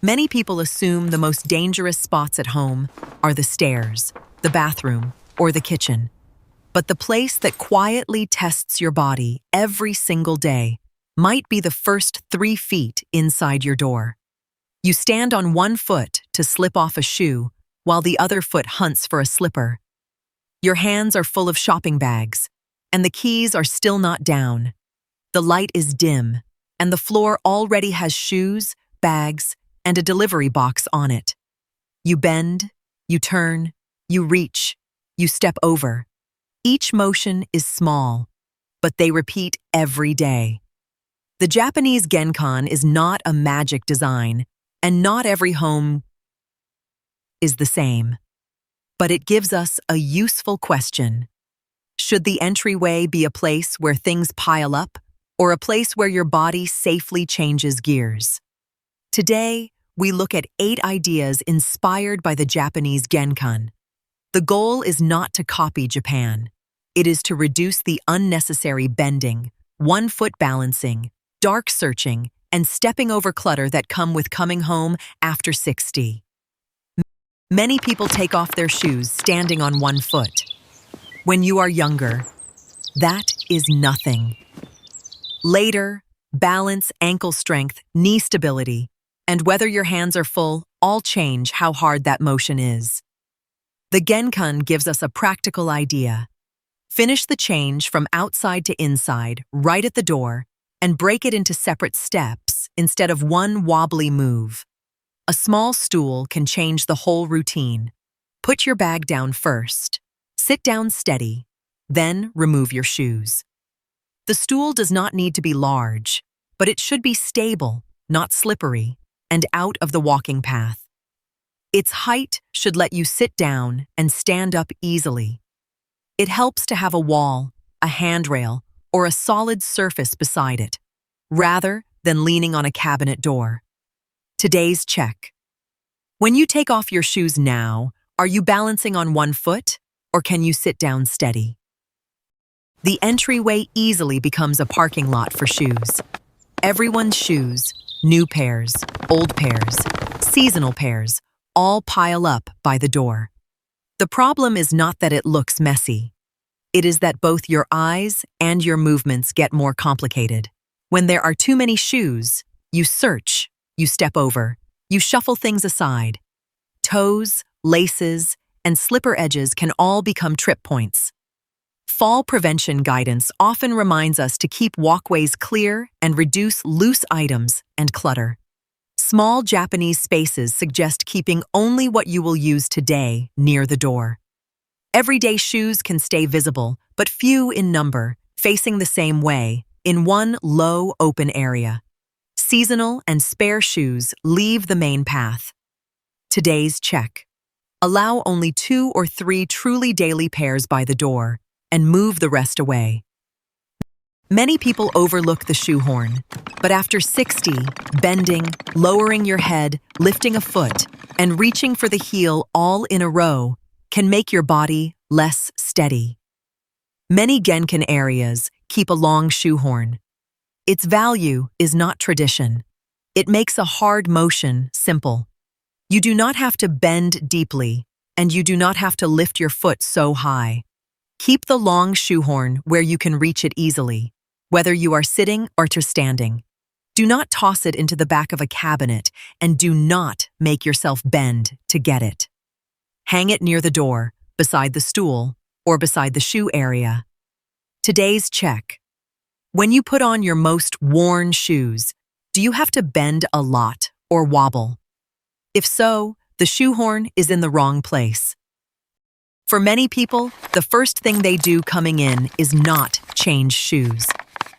Many people assume the most dangerous spots at home are the stairs, the bathroom, or the kitchen. But the place that quietly tests your body every single day might be the first 3 feet inside your door. You stand on one foot to slip off a shoe while the other foot hunts for a slipper. Your hands are full of shopping bags, and the keys are still not down. The light is dim, and the floor already has shoes, bags, and a delivery box on it. You bend, you turn, you reach, you step over. Each motion is small, but they repeat every day. The Japanese genkan is not a magic design, and not every home is the same. But it gives us a useful question. Should the entryway be a place where things pile up, or a place where your body safely changes gears? Today, we look at 8 ideas inspired by the Japanese genkan. The goal is not to copy Japan. It is to reduce the unnecessary bending, one-foot balancing, dark searching, and stepping over clutter that come with coming home after 60. Many people take off their shoes standing on one foot. When you are younger, that is nothing. Later, balance, ankle strength, knee stability, and whether your hands are full all change how hard that motion is. The genkan gives us a practical idea. Finish the change from outside to inside, right at the door, and break it into separate steps instead of one wobbly move. A small stool can change the whole routine. Put your bag down first. Sit down steady. Then remove your shoes. The stool does not need to be large, but it should be stable, not slippery, and out of the walking path. Its height should let you sit down and stand up easily. It helps to have a wall, a handrail, or a solid surface beside it, rather than leaning on a cabinet door. Today's check. When you take off your shoes now, are you balancing on one foot, or can you sit down steady? The entryway easily becomes a parking lot for shoes. Everyone's shoes, new pairs, old pairs, seasonal pairs, all pile up by the door. The problem is not that it looks messy. It is that both your eyes and your movements get more complicated. When there are too many shoes, you search, you step over, you shuffle things aside. Toes, laces, and slipper edges can all become trip points. Fall prevention guidance often reminds us to keep walkways clear and reduce loose items and clutter. Small Japanese spaces suggest keeping only what you will use today near the door. Everyday shoes can stay visible, but few in number, facing the same way, in one low, open area. Seasonal and spare shoes leave the main path. Today's check. Allow only 2 or 3 truly daily pairs by the door, and move the rest away. Many people overlook the shoehorn, but after 60, bending, lowering your head, lifting a foot, and reaching for the heel all in a row can make your body less steady. Many genkan areas keep a long shoehorn. Its value is not tradition. It makes a hard motion simple. You do not have to bend deeply, and you do not have to lift your foot so high. Keep the long shoehorn where you can reach it easily, whether you are sitting or standing. Do not toss it into the back of a cabinet, and do not make yourself bend to get it. Hang it near the door, beside the stool, or beside the shoe area. Today's check. When you put on your most worn shoes, do you have to bend a lot or wobble? If so, the shoehorn is in the wrong place. For many people, the first thing they do coming in is not change shoes.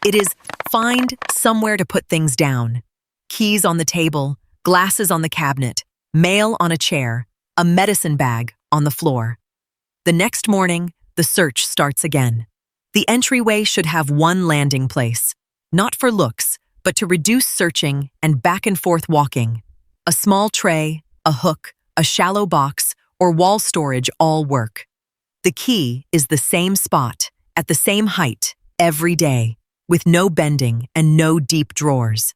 It is find somewhere to put things down. Keys on the table, glasses on the cabinet, mail on a chair, a medicine bag on the floor. The next morning, the search starts again. The entryway should have one landing place, not for looks, but to reduce searching and back and forth walking. A small tray, a hook, a shallow box, or wall storage all work. The key is the same spot, at the same height, every day, with no bending and no deep drawers.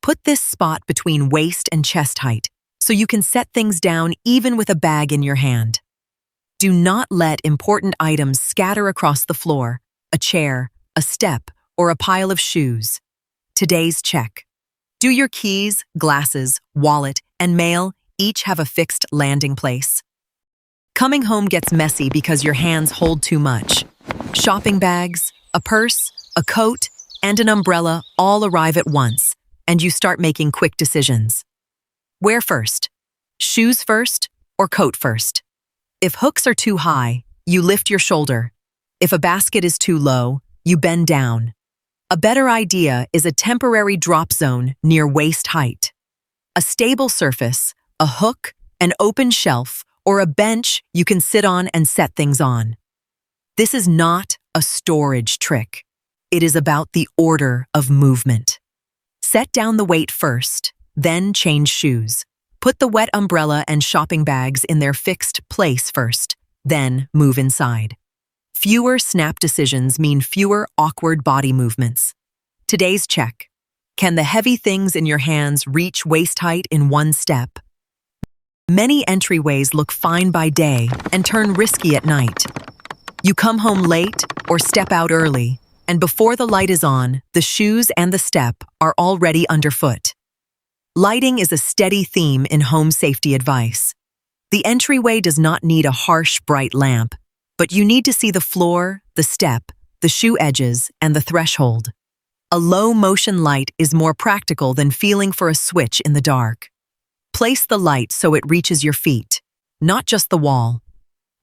Put this spot between waist and chest height so you can set things down even with a bag in your hand. Do not let important items scatter across the floor, a chair, a step, or a pile of shoes. Today's check. Do your keys, glasses, wallet, and mail each have a fixed landing place? Coming home gets messy because your hands hold too much. Shopping bags, a purse, a coat, and an umbrella all arrive at once, and you start making quick decisions. Where first? Shoes first or coat first? If hooks are too high, you lift your shoulder. If a basket is too low, you bend down. A better idea is a temporary drop zone near waist height. A stable surface, a hook, an open shelf, or a bench you can sit on and set things on. This is not a storage trick. It is about the order of movement. Set down the weight first, then change shoes. Put the wet umbrella and shopping bags in their fixed place first, then move inside. Fewer snap decisions mean fewer awkward body movements. Today's check. Can the heavy things in your hands reach waist height in one step? Many entryways look fine by day and turn risky at night. You come home late or step out early, and before the light is on, the shoes and the step are already underfoot. Lighting is a steady theme in home safety advice. The entryway does not need a harsh, bright lamp, but you need to see the floor, the step, the shoe edges, and the threshold. A low-motion light is more practical than feeling for a switch in the dark. Place the light so it reaches your feet, not just the wall.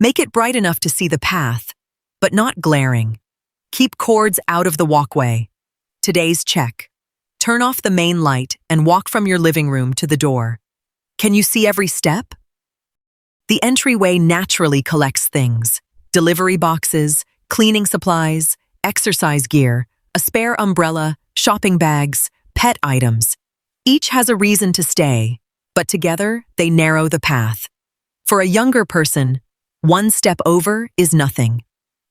Make it bright enough to see the path, but not glaring. Keep cords out of the walkway. Today's check. Turn off the main light and walk from your living room to the door. Can you see every step? The entryway naturally collects things: delivery boxes, cleaning supplies, exercise gear, a spare umbrella, shopping bags, pet items. Each has a reason to stay, but together they narrow the path. For a younger person, one step over is nothing.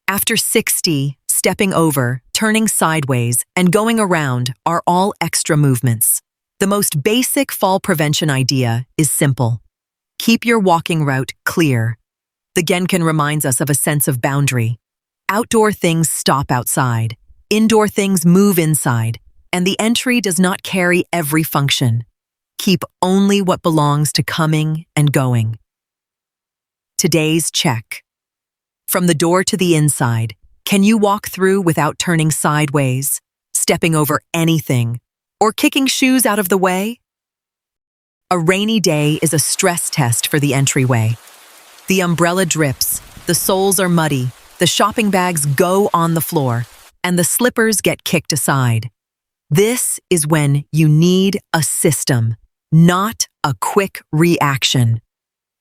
After 60, stepping over, turning sideways, and going around are all extra movements. The most basic fall prevention idea is simple. Keep your walking route clear. The genkan reminds us of a sense of boundary. Outdoor things stop outside. Indoor things move inside, and the entry does not carry every function. Keep only what belongs to coming and going. Today's check. From the door to the inside, can you walk through without turning sideways, stepping over anything, or kicking shoes out of the way? A rainy day is a stress test for the entryway. The umbrella drips, the soles are muddy, the shopping bags go on the floor, and the slippers get kicked aside. This is when you need a system, not a quick reaction.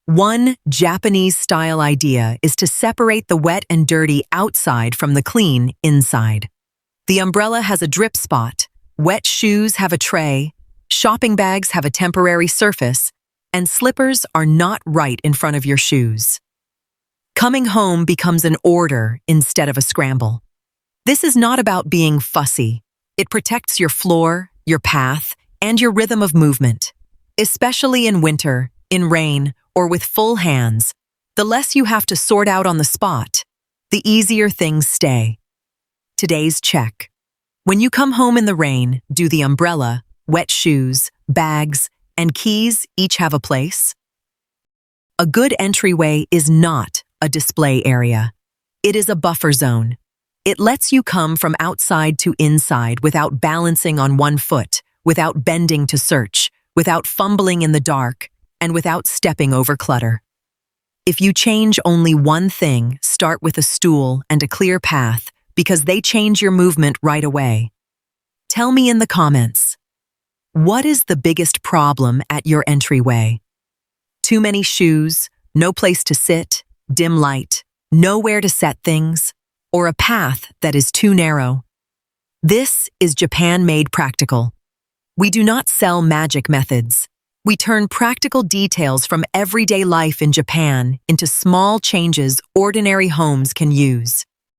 One Japanese-style idea is to separate the wet and dirty outside from the clean inside. The umbrella has a drip spot, wet shoes have a tray, shopping bags have a temporary surface, and slippers are not right in front of your shoes. Coming home becomes an order instead of a scramble. This is not about being fussy. It protects your floor, your path, and your rhythm of movement. Especially in winter, in rain, or with full hands, the less you have to sort out on the spot, the easier things stay. Today's check. When you come home in the rain, do the umbrella, wet shoes, bags, and keys each have a place? A good entryway is not a display area. It is a buffer zone. It lets you come from outside to inside without balancing on one foot, without bending to search, without fumbling in the dark, and without stepping over clutter. If you change only one thing, start with a stool and a clear path, because they change your movement right away. Tell me in the comments, what is the biggest problem at your entryway? Too many shoes, no place to sit, dim light, nowhere to set things, or a path that is too narrow? This is Japan Made Practical. We do not sell magic methods. We turn practical details from everyday life in Japan into small changes ordinary homes can use.